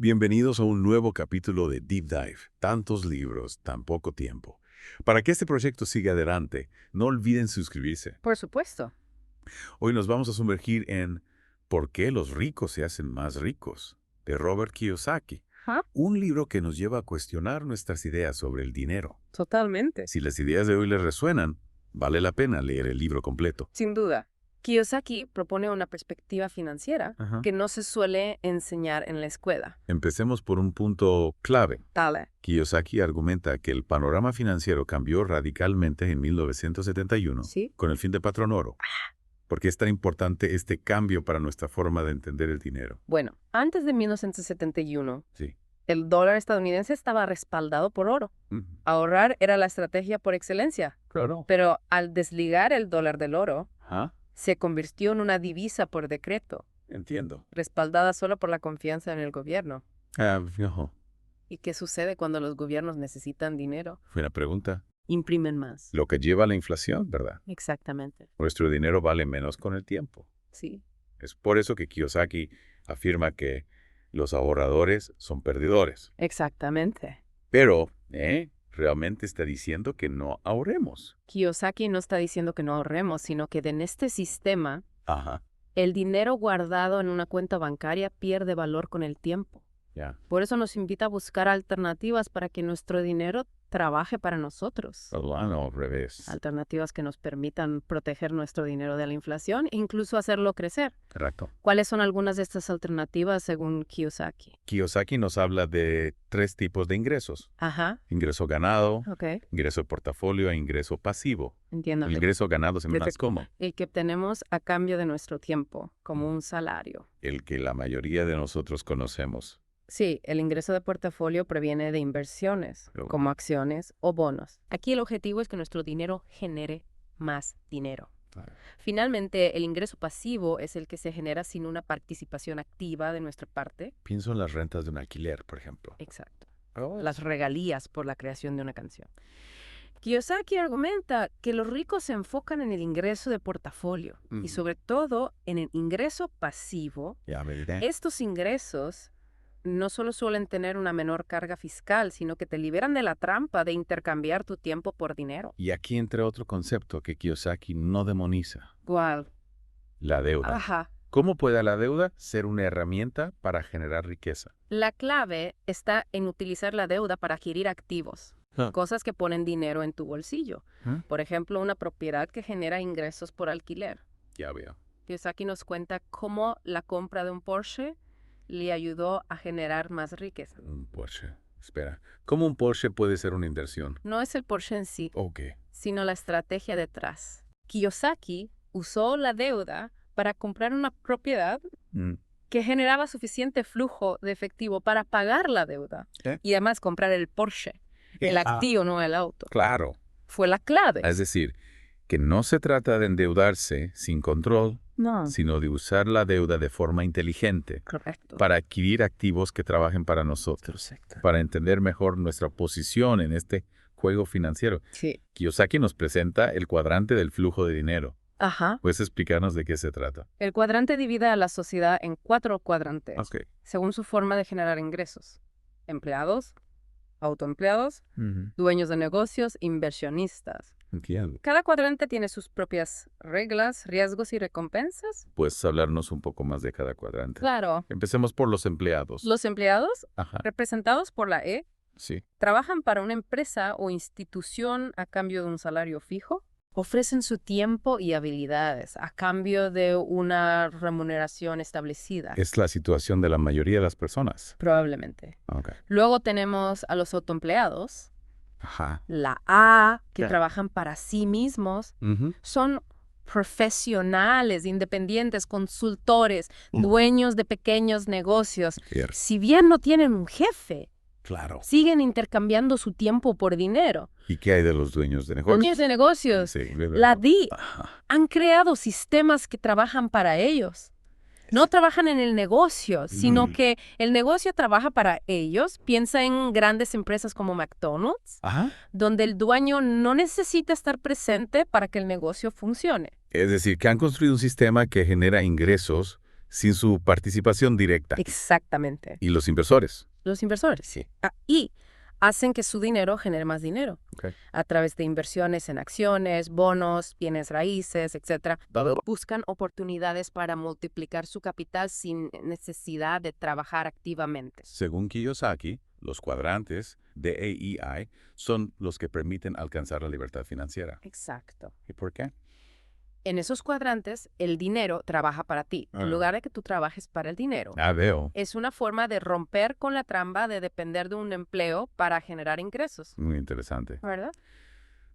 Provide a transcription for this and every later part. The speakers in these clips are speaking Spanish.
Bienvenidos a un nuevo capítulo de Deep Dive. Tantos libros, tan poco tiempo. Para que este proyecto siga adelante, no olviden suscribirse. Por supuesto. Hoy nos vamos a sumergir en ¿Por qué los ricos se hacen más ricos? De Robert Kiyosaki. Ajá. Un libro que nos lleva a cuestionar nuestras ideas sobre el dinero. Totalmente. Si las ideas de hoy les resuenan, vale la pena leer el libro completo. Sin duda. Kiyosaki propone una perspectiva financiera que no se suele enseñar en la escuela. Empecemos por un punto clave. Dale. Kiyosaki argumenta que el panorama financiero cambió radicalmente en 1971 ¿Sí? con el fin de Patrón Oro. ¿Por qué es tan importante este cambio para nuestra forma de entender el dinero? Bueno, antes de 1971, Sí. el dólar estadounidense estaba respaldado por oro. Ahorrar era la estrategia por excelencia. Claro. Pero al desligar el dólar del oro, Ajá. se convirtió en una divisa por decreto, Entiendo. respaldada solo por la confianza en el gobierno. Viejo. ¿Y qué sucede cuando los gobiernos necesitan dinero? Buena pregunta. Imprimen más. Lo que lleva a la inflación, ¿verdad? Exactamente. Nuestro dinero vale menos con el tiempo. Sí. Es por eso que Kiyosaki afirma que los ahorradores son perdedores. Exactamente. Pero, realmente está diciendo que no ahorremos. Kiyosaki no está diciendo que no ahorremos, sino que en este sistema, Ajá. el dinero guardado en una cuenta bancaria pierde valor con el tiempo. Ya. Por eso nos invita a buscar alternativas para que nuestro dinero trabaje para nosotros. No, al revés. Alternativas que nos permitan proteger nuestro dinero de la inflación e incluso hacerlo crecer. Correcto. ¿Cuáles son algunas de estas alternativas según Kiyosaki? Kiyosaki nos habla de 3 tipos de ingresos. Ajá. Ingreso ganado, Ok. ingreso de portafolio e ingreso pasivo. Entiendo. El ingreso ganado se me más cómodo. El que obtenemos a cambio de nuestro tiempo, como un salario. El que la mayoría de nosotros conocemos. Sí, el ingreso de portafolio proviene de inversiones, Pero- como acciones o bonos. Aquí el objetivo es que nuestro dinero genere más dinero. Claro. Finalmente, el ingreso pasivo es el que se genera sin una participación activa de nuestra parte. Pienso en las rentas de un alquiler, por ejemplo. Exacto. Las regalías por la creación de una canción. Kiyosaki argumenta que los ricos se enfocan en el ingreso de portafolio y sobre todo en el ingreso pasivo. Ya me diré. Estos ingresos no solo suelen tener una menor carga fiscal, sino que te liberan de la trampa de intercambiar tu tiempo por dinero. Y aquí entra otro concepto que Kiyosaki no demoniza. ¿Cuál? La deuda. Ajá. ¿Cómo puede la deuda ser una herramienta para generar riqueza? La clave está en utilizar la deuda para adquirir activos, cosas que ponen dinero en tu bolsillo. Por ejemplo, una propiedad que genera ingresos por alquiler. Ya veo. Kiyosaki nos cuenta cómo la compra de un Porsche le ayudó a generar más riqueza. Un Porsche. Espera. ¿Cómo un Porsche puede ser una inversión? No es el Porsche en sí, Ok. sino la estrategia detrás. Kiyosaki usó la deuda para comprar una propiedad que generaba suficiente flujo de efectivo para pagar la deuda. ¿Qué? Y además comprar el Porsche, el activo, no el auto. Claro. Fue la clave. Es decir, que no se trata de endeudarse sin control, No. sino de usar la deuda de forma inteligente Correcto. para adquirir activos que trabajen para nosotros, para entender mejor nuestra posición en este juego financiero. Sí. Kiyosaki nos presenta el cuadrante del flujo de dinero. Ajá. ¿Puedes explicarnos de qué se trata? El cuadrante divide a la sociedad en 4 cuadrantes, Ok. según su forma de generar ingresos. Empleados, autoempleados, dueños de negocios, inversionistas. Entiendo. Cada cuadrante tiene sus propias reglas, riesgos y recompensas. ¿Puedes hablarnos un poco más de cada cuadrante? Claro. Empecemos por los empleados. Los empleados, Ajá. representados por la E, Sí. trabajan para una empresa o institución a cambio de un salario fijo. Ofrecen su tiempo y habilidades a cambio de una remuneración establecida. Es la situación de la mayoría de las personas. Probablemente. Ok. Luego tenemos a los autoempleados, Ajá. la A, que ¿Qué? trabajan para sí mismos. Son profesionales, independientes, consultores, dueños de pequeños negocios. Si bien no tienen un jefe, Claro. siguen intercambiando su tiempo por dinero. ¿Y qué hay de los dueños de negocios? Dueños de negocios, Sí, la D, Ajá. han creado sistemas que trabajan para ellos. No trabajan en el negocio, sino que el negocio trabaja para ellos. Piensa en grandes empresas como McDonald's, Ajá. donde el dueño no necesita estar presente para que el negocio funcione. Es decir, que han construido un sistema que genera ingresos sin su participación directa. Exactamente. ¿Y los inversores? Los inversores. Sí. Y hacen que su dinero genere más dinero a través de inversiones en acciones, bonos, bienes raíces, etc. Buscan oportunidades para multiplicar su capital sin necesidad de trabajar activamente. Según Kiyosaki, los cuadrantes DEI son los que permiten alcanzar la libertad financiera. Exacto. ¿Y por qué? En esos cuadrantes, el dinero trabaja para ti, en lugar de que tú trabajes para el dinero. Veo. Es una forma de romper con la trampa de depender de un empleo para generar ingresos. Muy interesante. ¿Verdad?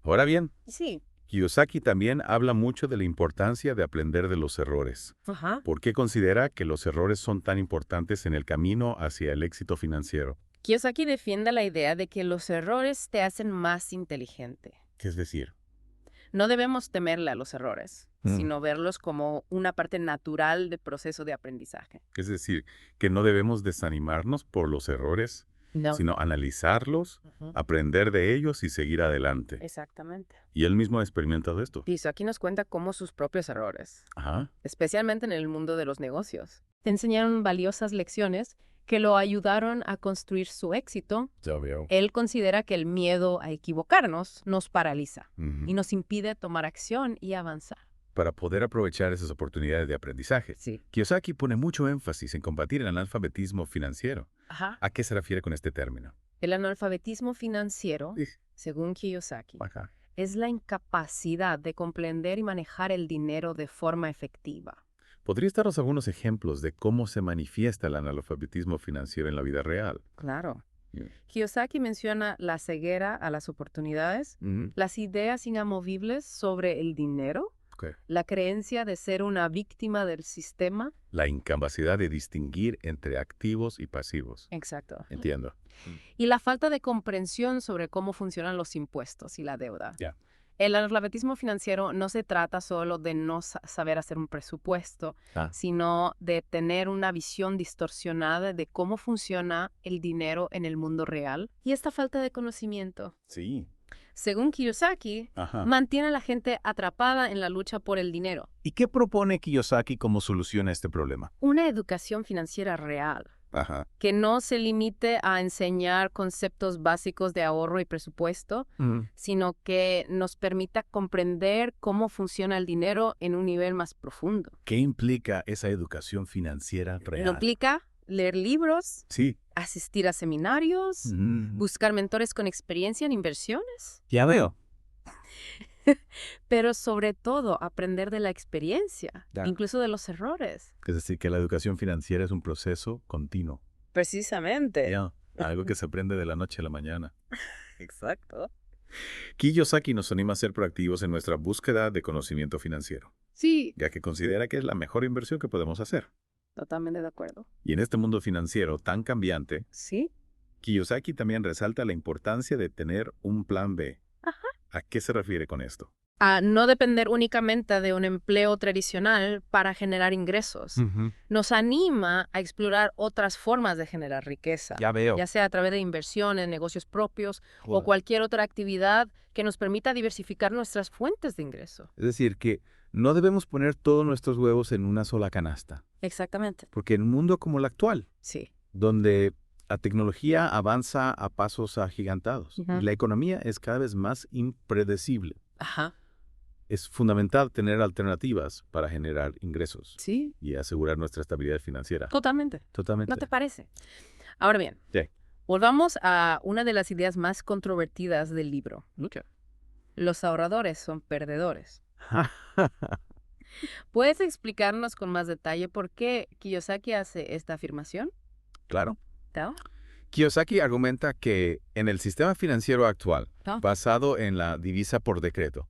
Ahora bien, Sí. Kiyosaki también habla mucho de la importancia de aprender de los errores. Ajá. ¿Por qué considera que los errores son tan importantes en el camino hacia el éxito financiero? Kiyosaki defiende la idea de que los errores te hacen más inteligente. ¿Qué es decir? No debemos temerle a los errores, sino verlos como una parte natural del proceso de aprendizaje. Es decir, que no debemos desanimarnos por los errores, sino analizarlos, aprender de ellos y seguir adelante. Exactamente. Y él mismo ha experimentado esto. Kiyosaki nos cuenta cómo sus propios errores, Ajá. especialmente en el mundo de los negocios, te enseñaron valiosas lecciones que lo ayudaron a construir su éxito. Ya veo. Él considera que el miedo a equivocarnos nos paraliza Ujú. y nos impide tomar acción y avanzar. Para poder aprovechar esas oportunidades de aprendizaje, Sí. Kiyosaki pone mucho énfasis en combatir el analfabetismo financiero. Ajá. ¿A qué se refiere con este término? El analfabetismo financiero, Sí. según Kiyosaki, Ajá. es la incapacidad de comprender y manejar el dinero de forma efectiva. ¿Podrías darnos algunos ejemplos de cómo se manifiesta el analfabetismo financiero en la vida real? Claro. Bien. Kiyosaki menciona la ceguera a las oportunidades, Ujú. las ideas inamovibles sobre el dinero, Ok. la creencia de ser una víctima del sistema. La incapacidad de distinguir entre activos y pasivos. Exacto. Entiendo. Y la falta de comprensión sobre cómo funcionan los impuestos y la deuda. Ya. El analfabetismo financiero no se trata solo de no saber hacer un presupuesto, sino de tener una visión distorsionada de cómo funciona el dinero en el mundo real. Y esta falta de conocimiento, Sí. según Kiyosaki, Ajá. mantiene a la gente atrapada en la lucha por el dinero. ¿Y qué propone Kiyosaki como solución a este problema? Una educación financiera real, Ajá. que no se limite a enseñar conceptos básicos de ahorro y presupuesto, sino que nos permita comprender cómo funciona el dinero en un nivel más profundo. ¿Qué implica esa educación financiera real? Implica leer libros, Sí. asistir a seminarios, buscar mentores con experiencia en inversiones, Ya veo. pero sobre todo aprender de la experiencia, Ya. incluso de los errores. Es decir, que la educación financiera es un proceso continuo. Precisamente. Ya. Algo que se aprende de la noche a la mañana. Exacto. Kiyosaki nos anima a ser proactivos en nuestra búsqueda de conocimiento financiero, Sí, ya que considera que es la mejor inversión que podemos hacer. totalmente de acuerdo. Y en este mundo financiero tan cambiante, Sí. Kiyosaki también resalta la importancia de tener un plan B. Ajá. ¿A qué se refiere con esto? A no depender únicamente de un empleo tradicional para generar ingresos. Nos anima a explorar otras formas de generar riqueza, Ya veo. ya sea a través de inversiones, negocios propios o cualquier otra actividad que nos permita diversificar nuestras fuentes de ingreso. Es decir, que no debemos poner todos nuestros huevos en una sola canasta. Exactamente. Porque en un mundo como el actual, Sí. donde la tecnología avanza a pasos agigantados Ujú. y la economía es cada vez más impredecible, Ajá. es fundamental tener alternativas para generar ingresos Sí. y asegurar nuestra estabilidad financiera. Totalmente. Totalmente. ¿No te parece? Ahora bien, Sí. volvamos a una de las ideas más controvertidas del libro. Los ahorradores son perdedores. ¿Puedes explicarnos con más detalle por qué Kiyosaki hace esta afirmación? Claro. ¿Tao? Kiyosaki argumenta que en el sistema financiero actual, Ah. basado en la divisa por decreto,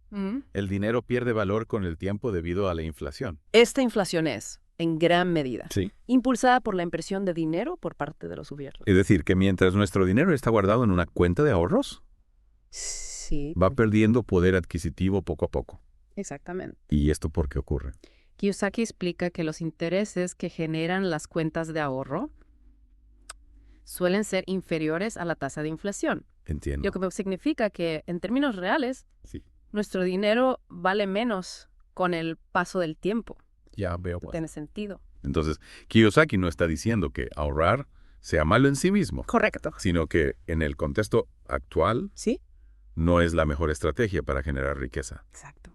el dinero pierde valor con el tiempo debido a la inflación. Esta inflación es, en gran medida, Sí. impulsada por la impresión de dinero por parte de los gobiernos. Es decir, que mientras nuestro dinero está guardado en una cuenta de ahorros, Sí, va perdiendo poder adquisitivo poco a poco. exactamente. ¿Y esto por qué ocurre? Kiyosaki explica que los intereses que generan las cuentas de ahorro suelen ser inferiores a la tasa de inflación. Entiendo. Lo que significa que, en términos reales, Sí. nuestro dinero vale menos con el paso del tiempo. Ya veo. Tiene sentido. Entonces, Kiyosaki no está diciendo que ahorrar sea malo en sí mismo, Correcto. sino que en el contexto actual ¿Sí? no es la mejor estrategia para generar riqueza. Exacto.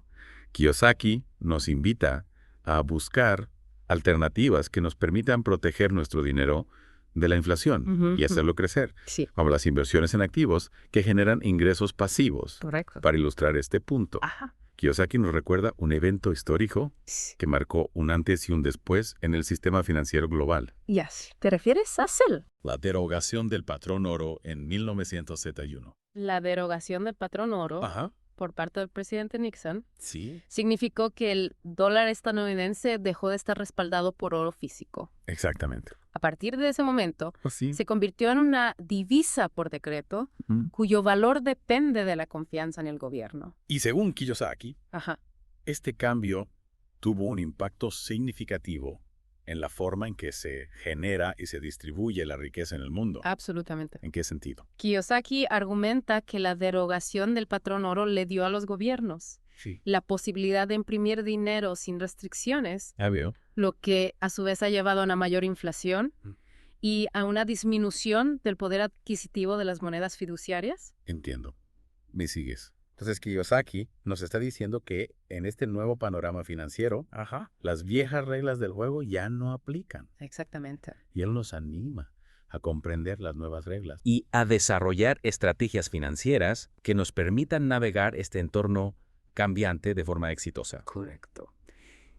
Kiyosaki nos invita a buscar alternativas que nos permitan proteger nuestro dinero de la inflación Ujú, y hacerlo crecer, Sí, como las inversiones en activos que generan ingresos pasivos. correcto. Para ilustrar este punto, Ajá. Kiyosaki nos recuerda un evento histórico Sí. que marcó un antes y un después en el sistema financiero global. Yes. ¿Te refieres a CEL? La derogación del patrón oro en 1971. La derogación del patrón oro Ajá, por parte del presidente Nixon sí, significó que el dólar estadounidense dejó de estar respaldado por oro físico. exactamente. A partir de ese momento, Pues sí. se convirtió en una divisa por decreto cuyo valor depende de la confianza en el gobierno. Y según Kiyosaki, Ajá. este cambio tuvo un impacto significativo en la forma en que se genera y se distribuye la riqueza en el mundo. Absolutamente. ¿En qué sentido? Kiyosaki argumenta que la derogación del patrón oro le dio a los gobiernos Sí. la posibilidad de imprimir dinero sin restricciones, Ya veo. lo que a su vez ha llevado a una mayor inflación y a una disminución del poder adquisitivo de las monedas fiduciarias. Entiendo. ¿Me sigues? Entonces Kiyosaki nos está diciendo que en este nuevo panorama financiero, las viejas reglas del juego ya no aplican. Exactamente. Y él nos anima a comprender las nuevas reglas. Y a desarrollar estrategias financieras que nos permitan navegar este entorno cambiante de forma exitosa. Correcto.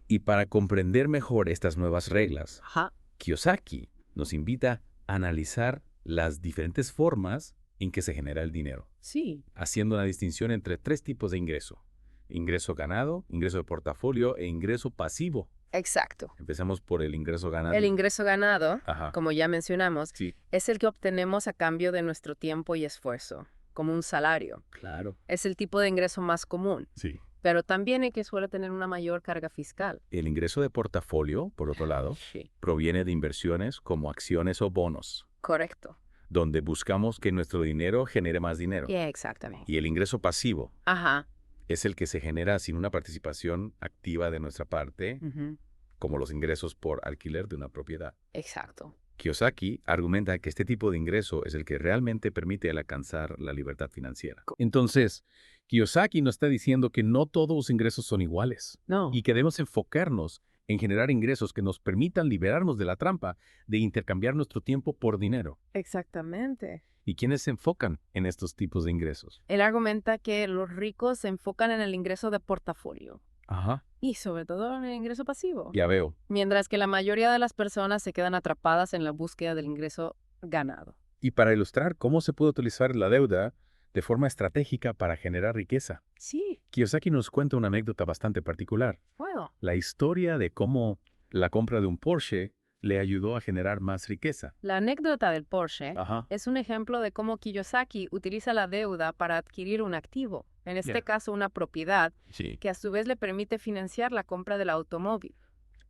Y para comprender mejor estas nuevas reglas, Ajá. Kiyosaki nos invita a analizar las diferentes formas en que se genera el dinero, Sí. haciendo una distinción entre 3 tipos de ingreso: ingreso ganado, ingreso de portafolio e ingreso pasivo. Exacto. Empezamos por el ingreso ganado. El ingreso ganado, Ajá. como ya mencionamos, Sí, es el que obtenemos a cambio de nuestro tiempo y esfuerzo, como un salario. claro. Es el tipo de ingreso más común, Sí. pero también el que suele tener una mayor carga fiscal. El ingreso de portafolio, por otro lado, Sí. proviene de inversiones como acciones o bonos, Correcto. donde buscamos que nuestro dinero genere más dinero. Exactamente. Y el ingreso pasivo Ajá. es el que se genera sin una participación activa de nuestra parte, Ujú. como los ingresos por alquiler de una propiedad. Exacto. Kiyosaki argumenta que este tipo de ingreso es el que realmente permite alcanzar la libertad financiera. Entonces, Kiyosaki nos está diciendo que no todos los ingresos son iguales No. y que debemos enfocarnos en generar ingresos que nos permitan liberarnos de la trampa de intercambiar nuestro tiempo por dinero. Exactamente. ¿Y quiénes se enfocan en estos tipos de ingresos? Él argumenta que los ricos se enfocan en el ingreso de portafolio Ajá. y sobre todo en el ingreso pasivo, Ya veo. mientras que la mayoría de las personas se quedan atrapadas en la búsqueda del ingreso ganado. Y para ilustrar cómo se puede utilizar la deuda de forma estratégica para generar riqueza, Sí, Kiyosaki nos cuenta una anécdota bastante particular. bueno. La historia de cómo la compra de un Porsche le ayudó a generar más riqueza. La anécdota del Porsche Ajá. es un ejemplo de cómo Kiyosaki utiliza la deuda para adquirir un activo, en este Ya. caso una propiedad, Sí. que a su vez le permite financiar la compra del automóvil.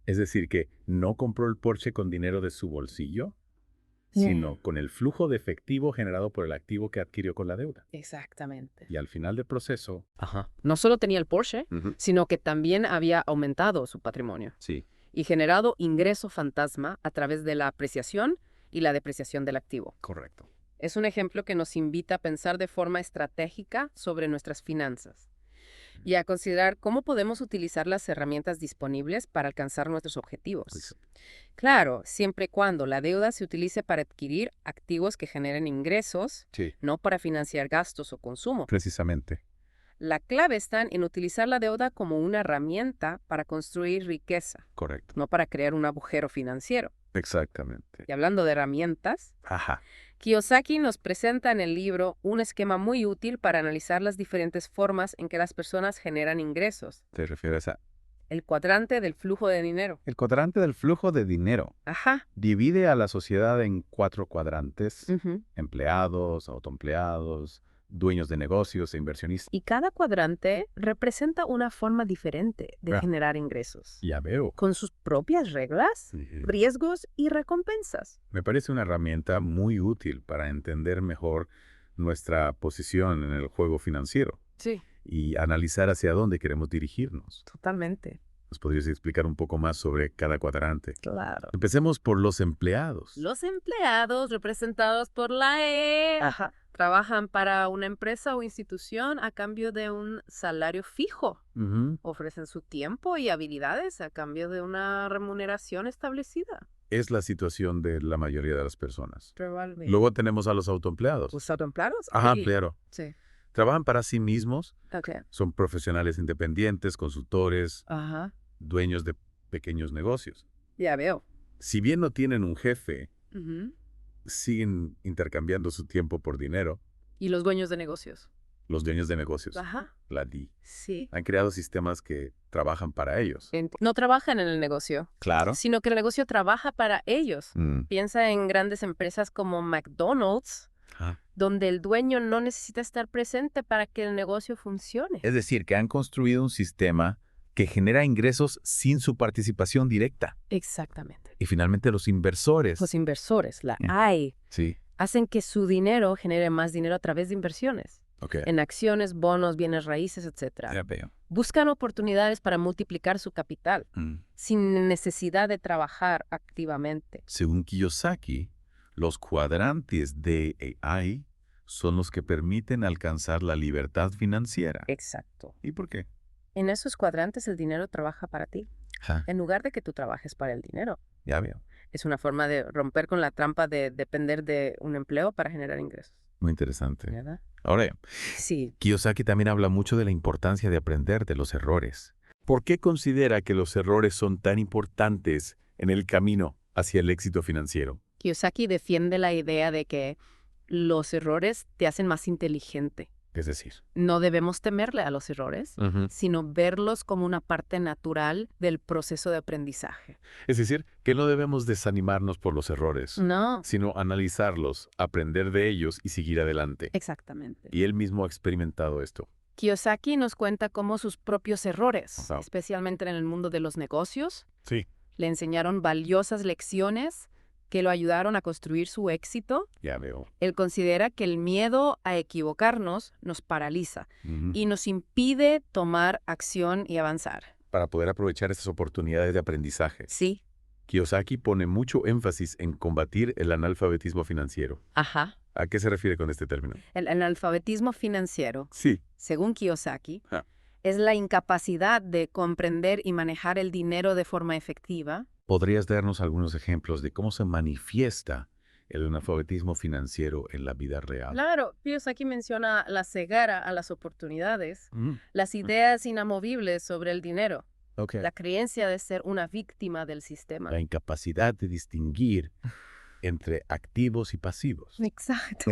Es decir, que no compró el Porsche con dinero de su bolsillo, sino con el flujo de efectivo generado por el activo que adquirió con la deuda. Exactamente. Y al final del proceso... Ajá. No solo tenía el Porsche, sino que también había aumentado su patrimonio Sí. y generado ingreso fantasma a través de la apreciación y la depreciación del activo. Correcto. Es un ejemplo que nos invita a pensar de forma estratégica sobre nuestras finanzas y a considerar cómo podemos utilizar las herramientas disponibles para alcanzar nuestros objetivos. Pues, Claro, siempre y cuando la deuda se utilice para adquirir activos que generen ingresos, sí. no para financiar gastos o consumo. Precisamente. La clave está en utilizar la deuda como una herramienta para construir riqueza, Correcto. no para crear un agujero financiero. Exactamente. Y hablando de herramientas, Ajá. Kiyosaki nos presenta en el libro un esquema muy útil para analizar las diferentes formas en que las personas generan ingresos. ¿Te refieres a...? El cuadrante del flujo de dinero. El cuadrante del flujo de dinero Ajá. divide a la sociedad en 4 cuadrantes: Ujú. empleados, autoempleados, dueños de negocios e inversionistas. Y cada cuadrante representa una forma diferente de Ah. generar ingresos, Ya veo. con sus propias reglas, riesgos y recompensas. Me parece una herramienta muy útil para entender mejor nuestra posición en el juego financiero Sí, y analizar hacia dónde queremos dirigirnos. totalmente. ¿Nos podrías explicar un poco más sobre cada cuadrante? Claro. Empecemos por los empleados. Los empleados, representados por la E, trabajan para una empresa o institución a cambio de un salario fijo. Ofrecen su tiempo y habilidades a cambio de una remuneración establecida. Es la situación de la mayoría de las personas. Probablemente. Luego tenemos a los autoempleados. ¿Los autoempleados? Ajá, Sí. claro. Sí. Trabajan para sí mismos, Ok. son profesionales independientes, consultores, Ajá. dueños de pequeños negocios. Ya veo. Si bien no tienen un jefe, Ujú. siguen intercambiando su tiempo por dinero. ¿Y los dueños de negocios? Los dueños de negocios, Ajá. la DI, Sí. han creado sistemas que trabajan para ellos. No trabajan en el negocio, Claro. sino que el negocio trabaja para ellos. Piensa en grandes empresas como McDonald's, donde el dueño no necesita estar presente para que el negocio funcione. Es decir, que han construido un sistema que genera ingresos sin su participación directa. Exactamente. Y finalmente los inversores. Los inversores, la Mm. AI, Sí. hacen que su dinero genere más dinero a través de inversiones. Ok. En acciones, bonos, bienes raíces, etc. Ya veo. Buscan oportunidades para multiplicar su capital sin necesidad de trabajar activamente. Según Kiyosaki, los cuadrantes de AI son los que permiten alcanzar la libertad financiera. Exacto. ¿Y por qué? En esos cuadrantes el dinero trabaja para ti, en lugar de que tú trabajes para el dinero. Ya veo. Es una forma de romper con la trampa de depender de un empleo para generar ingresos. Muy interesante. ¿Verdad? Ahora, Sí. Kiyosaki también habla mucho de la importancia de aprender de los errores. ¿Por qué considera que los errores son tan importantes en el camino hacia el éxito financiero? Kiyosaki defiende la idea de que los errores te hacen más inteligente. Es decir, No debemos temerle a los errores, sino verlos como una parte natural del proceso de aprendizaje. es decir, que no debemos desanimarnos por los errores, No. sino analizarlos, aprender de ellos y seguir adelante. Exactamente. Y él mismo ha experimentado esto. Kiyosaki nos cuenta cómo sus propios errores, Ajá. especialmente en el mundo de los negocios, Sí. le enseñaron valiosas lecciones que lo ayudaron a construir su éxito. Ya veo. Él considera que el miedo a equivocarnos nos paraliza Ujú. y nos impide tomar acción y avanzar. Para poder aprovechar estas oportunidades de aprendizaje, Sí. Kiyosaki pone mucho énfasis en combatir el analfabetismo financiero. Ajá. ¿A qué se refiere con este término? El analfabetismo financiero, Sí. según Kiyosaki, Ah. es la incapacidad de comprender y manejar el dinero de forma efectiva. ¿Podrías darnos algunos ejemplos de cómo se manifiesta el analfabetismo financiero en la vida real? Claro, Kiyosaki menciona la ceguera a las oportunidades, Mm. las ideas inamovibles sobre el dinero, Ok. la creencia de ser una víctima del sistema. La incapacidad de distinguir entre activos y pasivos. Exacto.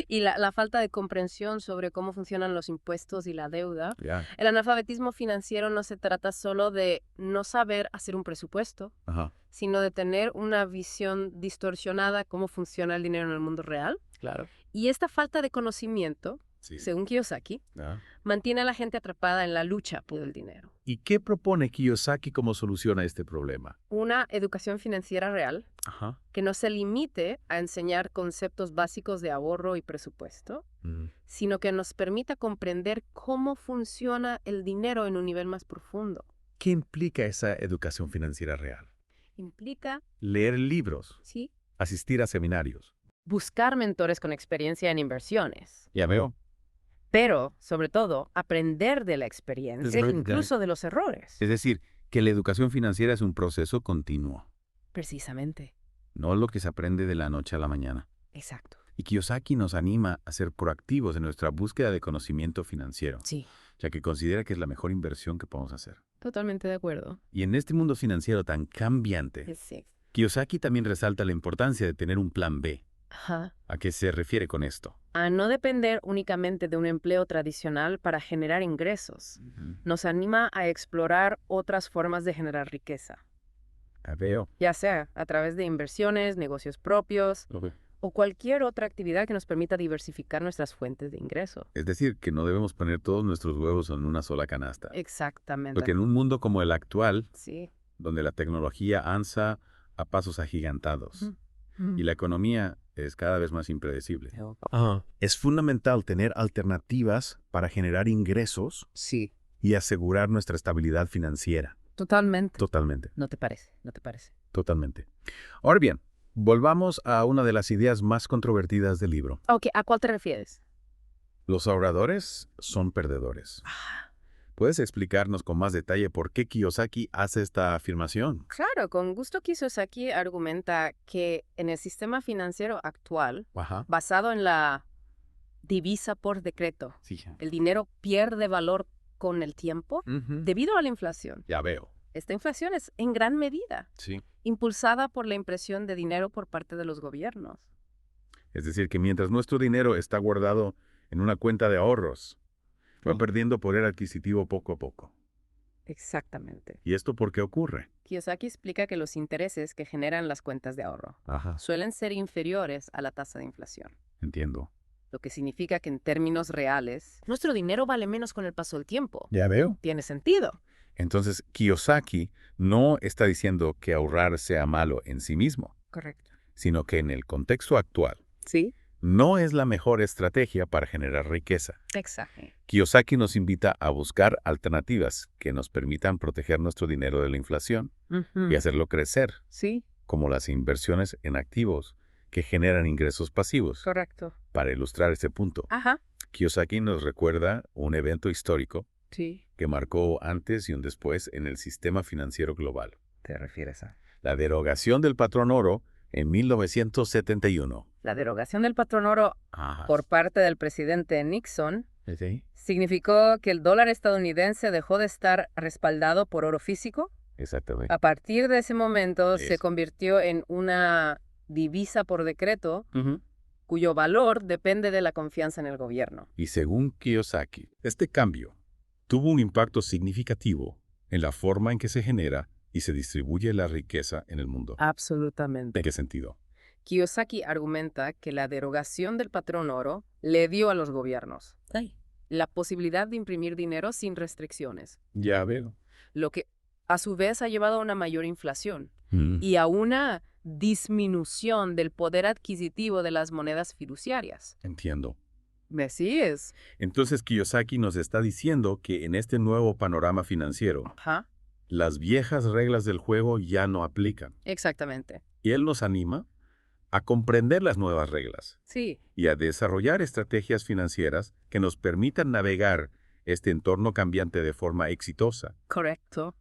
Y la falta de comprensión sobre cómo funcionan los impuestos y la deuda. Ya. El analfabetismo financiero no se trata solo de no saber hacer un presupuesto, Ajá. sino de tener una visión distorsionada de cómo funciona el dinero en el mundo real. Claro. Y esta falta de conocimiento, Sí. según Kiyosaki, Ah. mantiene a la gente atrapada en la lucha por el dinero. ¿Y qué propone Kiyosaki como solución a este problema? Una educación financiera real Ajá. que no se limite a enseñar conceptos básicos de ahorro y presupuesto, sino que nos permita comprender cómo funciona el dinero en un nivel más profundo. ¿Qué implica esa educación financiera real? Implica, Leer libros, sí, asistir a seminarios. buscar mentores con experiencia en inversiones, Ya veo. pero, sobre todo, aprender de la experiencia, incluso de los errores. Es decir, que la educación financiera es un proceso continuo, Precisamente. no lo que se aprende de la noche a la mañana. Exacto. Y Kiyosaki nos anima a ser proactivos en nuestra búsqueda de conocimiento financiero, Sí, ya que considera que es la mejor inversión que podemos hacer. totalmente de acuerdo. Y en este mundo financiero tan cambiante, Sí. Kiyosaki también resalta la importancia de tener un plan B. Ajá. ¿A qué se refiere con esto? A no depender únicamente de un empleo tradicional para generar ingresos. Nos anima a explorar otras formas de generar riqueza, Ya veo. ya sea a través de inversiones, negocios propios o cualquier otra actividad que nos permita diversificar nuestras fuentes de ingreso. Es decir, que no debemos poner todos nuestros huevos en una sola canasta. Exactamente. Porque en un mundo como el actual, Sí. donde la tecnología avanza a pasos agigantados y la economía es cada vez más impredecible, es fundamental tener alternativas para generar ingresos Sí. y asegurar nuestra estabilidad financiera. Totalmente. Totalmente, ¿No te parece? ¿No te parece? totalmente. Ahora bien, volvamos a una de las ideas más controvertidas del libro. Ok, ¿a cuál te refieres? Los ahorradores son perdedores. ¿Puedes explicarnos con más detalle por qué Kiyosaki hace esta afirmación? Claro, con gusto Kiyosaki argumenta que en el sistema financiero actual, Ajá. basado en la divisa por decreto, Sí. el dinero pierde valor con el tiempo debido a la inflación. Ya veo. Esta inflación es en gran medida Sí. impulsada por la impresión de dinero por parte de los gobiernos. Es decir, que mientras nuestro dinero está guardado en una cuenta de ahorros, va perdiendo poder adquisitivo poco a poco. Exactamente. ¿Y esto por qué ocurre? Kiyosaki explica que los intereses que generan las cuentas de ahorro Ajá. suelen ser inferiores a la tasa de inflación, Entiendo. lo que significa que en términos reales, nuestro dinero vale menos con el paso del tiempo. Ya veo. Tiene sentido. Entonces, Kiyosaki no está diciendo que ahorrar sea malo en sí mismo, Correcto. sino que en el contexto actual Sí. no es la mejor estrategia para generar riqueza. Exacto. Kiyosaki nos invita a buscar alternativas que nos permitan proteger nuestro dinero de la inflación y hacerlo crecer, Sí, como las inversiones en activos que generan ingresos pasivos. correcto. Para ilustrar este punto, Ajá. Kiyosaki nos recuerda un evento histórico Sí. que marcó antes y un después en el sistema financiero global. ¿Te refieres a? La derogación del patrón oro en 1971. La derogación del patrón oro Ajá. por parte del presidente Nixon ¿Sí? significó que el dólar estadounidense dejó de estar respaldado por oro físico. Exactamente. A partir de ese momento se Eso. convirtió en una divisa por decreto cuyo valor depende de la confianza en el gobierno. Y según Kiyosaki, este cambio tuvo un impacto significativo en la forma en que se genera y se distribuye la riqueza en el mundo. Absolutamente. ¿En qué sentido? Kiyosaki argumenta que la derogación del patrón oro le dio a los gobiernos la posibilidad de imprimir dinero sin restricciones, Ya veo. lo que a su vez ha llevado a una mayor inflación Mm. y a una disminución del poder adquisitivo de las monedas fiduciarias. Entiendo. Así es. Entonces Kiyosaki nos está diciendo que en este nuevo panorama financiero, Ajá, las viejas reglas del juego ya no aplican. exactamente. Y él nos anima a comprender las nuevas reglas Sí, y a desarrollar estrategias financieras que nos permitan navegar este entorno cambiante de forma exitosa. correcto.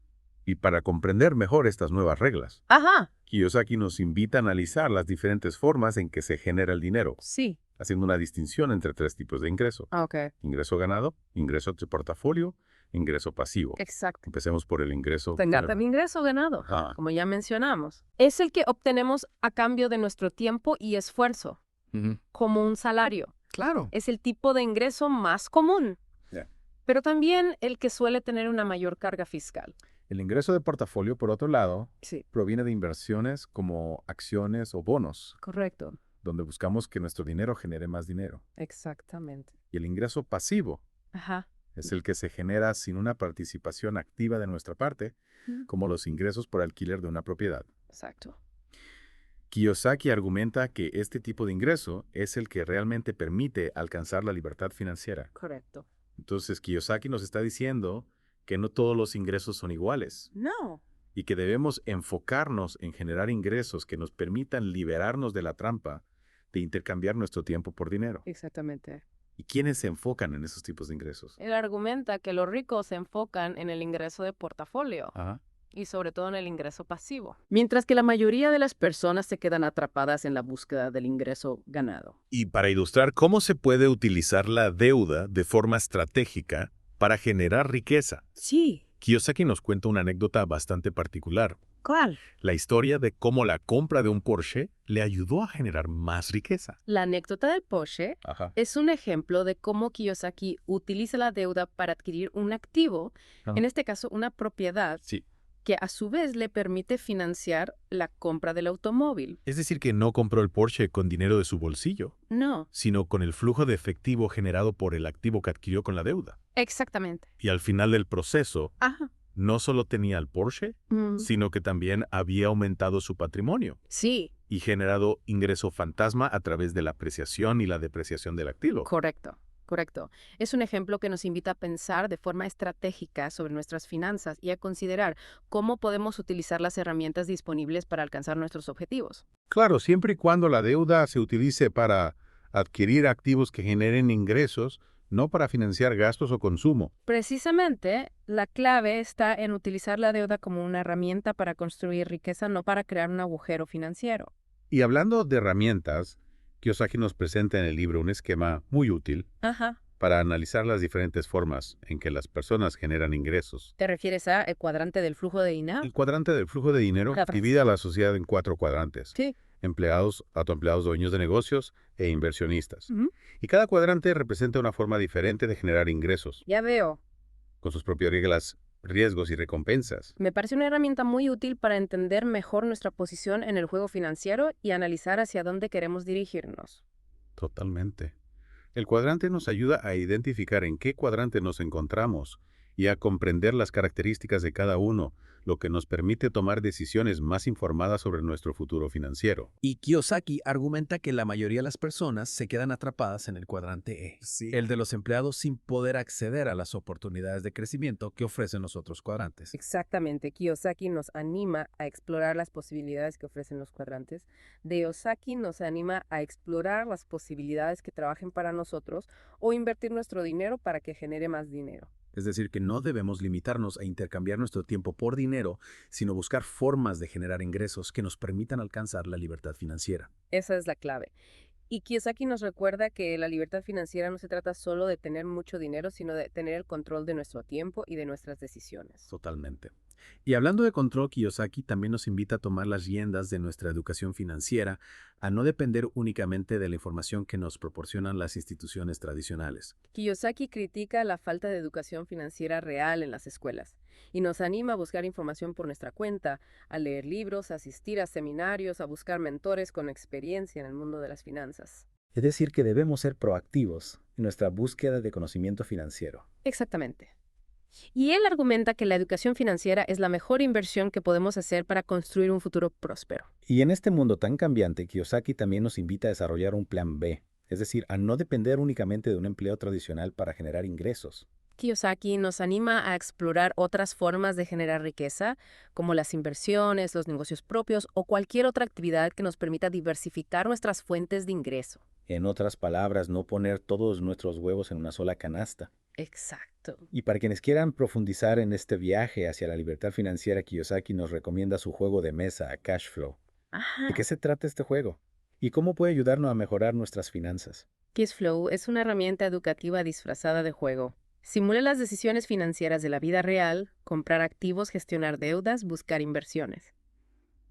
Y para comprender mejor estas nuevas reglas, Ajá, Kiyosaki nos invita a analizar las diferentes formas en que se genera el dinero, sí. haciendo una distinción entre tres tipos de ingreso. Ok, Ingreso ganado, ingreso de portafolio, ingreso pasivo. exacto. Empecemos por el ingreso. El ingreso ganado, Ajá. como ya mencionamos, es el que obtenemos a cambio de nuestro tiempo y esfuerzo, como un salario. Claro. Es el tipo de ingreso más común, Ya. pero también el que suele tener una mayor carga fiscal. El ingreso de portafolio, por otro lado, Sí, proviene de inversiones como acciones o bonos, correcto. donde buscamos que nuestro dinero genere más dinero. Exactamente. Y el ingreso pasivo Ajá. es el que se genera sin una participación activa de nuestra parte, como los ingresos por alquiler de una propiedad. Exacto. Kiyosaki argumenta que este tipo de ingreso es el que realmente permite alcanzar la libertad financiera. Correcto. Entonces, Kiyosaki nos está diciendo que no todos los ingresos son iguales No. y que debemos enfocarnos en generar ingresos que nos permitan liberarnos de la trampa de intercambiar nuestro tiempo por dinero. Exactamente. ¿Y quiénes se enfocan en esos tipos de ingresos? Él argumenta que los ricos se enfocan en el ingreso de portafolio Ajá. y sobre todo en el ingreso pasivo, mientras que la mayoría de las personas se quedan atrapadas en la búsqueda del ingreso ganado. Y para ilustrar cómo se puede utilizar la deuda de forma estratégica para generar riqueza, Sí. Kiyosaki nos cuenta una anécdota bastante particular. ¿Cuál? La historia de cómo la compra de un Porsche le ayudó a generar más riqueza. La anécdota del Porsche Ajá. es un ejemplo de cómo Kiyosaki utiliza la deuda para adquirir un activo, en este caso una propiedad, Sí. que a su vez le permite financiar la compra del automóvil. Es decir, que no compró el Porsche con dinero de su bolsillo, No, sino con el flujo de efectivo generado por el activo que adquirió con la deuda. exactamente. Y al final del proceso, Ajá. no solo tenía el Porsche, sino que también había aumentado su patrimonio Sí, y generado ingreso fantasma a través de la apreciación y la depreciación del activo. correcto. Correcto. Es un ejemplo que nos invita a pensar de forma estratégica sobre nuestras finanzas y a considerar cómo podemos utilizar las herramientas disponibles para alcanzar nuestros objetivos. Claro, siempre y cuando la deuda se utilice para adquirir activos que generen ingresos, no para financiar gastos o consumo. Precisamente, la clave está en utilizar la deuda como una herramienta para construir riqueza, no para crear un agujero financiero. Y hablando de herramientas, Kiyosaki nos presenta en el libro un esquema muy útil Ajá. para analizar las diferentes formas en que las personas generan ingresos. ¿Te refieres a el cuadrante del flujo de dinero? El cuadrante del flujo de dinero Ajá. divide a la sociedad en 4 cuadrantes: Sí. empleados, autoempleados, dueños de negocios e inversionistas. Ujú. Y cada cuadrante representa una forma diferente de generar ingresos, Ya veo. con sus propias reglas, riesgos y recompensas. Me parece una herramienta muy útil para entender mejor nuestra posición en el juego financiero y analizar hacia dónde queremos dirigirnos. Totalmente. El cuadrante nos ayuda a identificar en qué cuadrante nos encontramos y a comprender las características de cada uno, lo que nos permite tomar decisiones más informadas sobre nuestro futuro financiero. Y Kiyosaki argumenta que la mayoría de las personas se quedan atrapadas en el cuadrante E, el de los empleados sin poder acceder a las oportunidades de crecimiento que ofrecen los otros cuadrantes. Exactamente. Kiyosaki nos anima a explorar las posibilidades que ofrecen los cuadrantes. Deosaki nos anima a explorar las posibilidades que trabajen para nosotros o invertir nuestro dinero para que genere más dinero. Es decir, que no debemos limitarnos a intercambiar nuestro tiempo por dinero, sino buscar formas de generar ingresos que nos permitan alcanzar la libertad financiera. Esa es la clave. Y Kiyosaki nos recuerda que la libertad financiera no se trata solo de tener mucho dinero, sino de tener el control de nuestro tiempo y de nuestras decisiones. Totalmente. Y hablando de control, Kiyosaki también nos invita a tomar las riendas de nuestra educación financiera, a no depender únicamente de la información que nos proporcionan las instituciones tradicionales. Kiyosaki critica la falta de educación financiera real en las escuelas y nos anima a buscar información por nuestra cuenta, a leer libros, a asistir a seminarios, a buscar mentores con experiencia en el mundo de las finanzas. Es decir, que debemos ser proactivos en nuestra búsqueda de conocimiento financiero. Exactamente. Y él argumenta que la educación financiera es la mejor inversión que podemos hacer para construir un futuro próspero. Y en este mundo tan cambiante, Kiyosaki también nos invita a desarrollar un plan B, es decir, a no depender únicamente de un empleo tradicional para generar ingresos. Kiyosaki nos anima a explorar otras formas de generar riqueza, como las inversiones, los negocios propios o cualquier otra actividad que nos permita diversificar nuestras fuentes de ingreso. En otras palabras, no poner todos nuestros huevos en una sola canasta. Exacto. Y para quienes quieran profundizar en este viaje hacia la libertad financiera, Kiyosaki nos recomienda su juego de mesa, Cash Flow. Ajá. ¿De qué se trata este juego? ¿Y cómo puede ayudarnos a mejorar nuestras finanzas? Cashflow es una herramienta educativa disfrazada de juego. Simula las decisiones financieras de la vida real, comprar activos, gestionar deudas, buscar inversiones.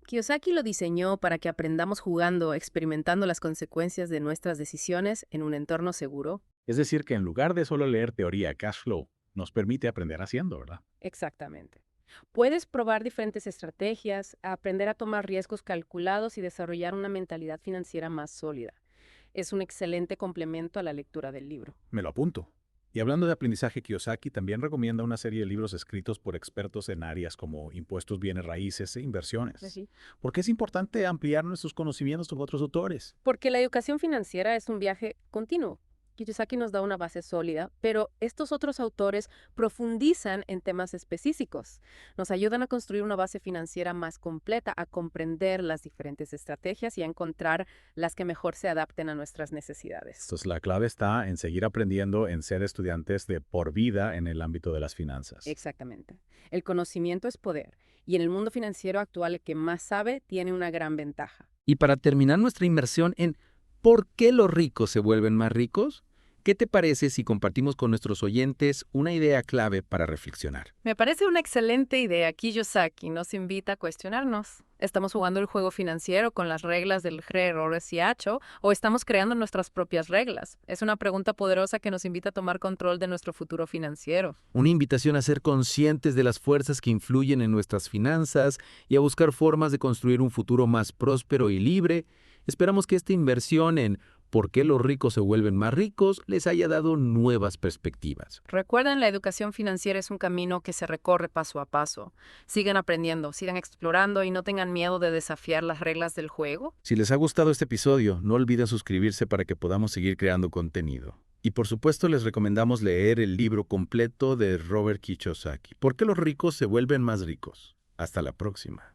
Kiyosaki lo diseñó para que aprendamos jugando, experimentando las consecuencias de nuestras decisiones en un entorno seguro. Es decir, que en lugar de solo leer teoría cash flow, nos permite aprender haciendo, ¿verdad? Exactamente. Puedes probar diferentes estrategias, aprender a tomar riesgos calculados y desarrollar una mentalidad financiera más sólida. Es un excelente complemento a la lectura del libro. Me lo apunto. Y hablando de aprendizaje, Kiyosaki también recomienda una serie de libros escritos por expertos en áreas como impuestos, bienes raíces e inversiones. Sí. Porque es importante ampliar nuestros conocimientos con otros autores. Porque la educación financiera es un viaje continuo. Kiyosaki nos da una base sólida, pero estos otros autores profundizan en temas específicos. Nos ayudan a construir una base financiera más completa, a comprender las diferentes estrategias y a encontrar las que mejor se adapten a nuestras necesidades. Entonces, la clave está en seguir aprendiendo, en ser estudiantes de por vida en el ámbito de las finanzas. Exactamente. El conocimiento es poder, y en el mundo financiero actual el que más sabe tiene una gran ventaja. Y para terminar nuestra inmersión en ¿por qué los ricos se vuelven más ricos? ¿Qué te parece si compartimos con nuestros oyentes una idea clave para reflexionar? Me parece una excelente idea. Kiyosaki nos invita a cuestionarnos. ¿Estamos jugando el juego financiero con las reglas del errores y hacho o estamos creando nuestras propias reglas? Es una pregunta poderosa que nos invita a tomar control de nuestro futuro financiero. Una invitación a ser conscientes de las fuerzas que influyen en nuestras finanzas y a buscar formas de construir un futuro más próspero y libre. Esperamos que esta inversión en ¿por qué los ricos se vuelven más ricos? Les haya dado nuevas perspectivas. Recuerden, la educación financiera es un camino que se recorre paso a paso. Sigan aprendiendo, sigan explorando y no tengan miedo de desafiar las reglas del juego. Si les ha gustado este episodio, no olviden suscribirse para que podamos seguir creando contenido. Y por supuesto les recomendamos leer el libro completo de Robert Kiyosaki, ¿Por qué los ricos se vuelven más ricos? Hasta la próxima.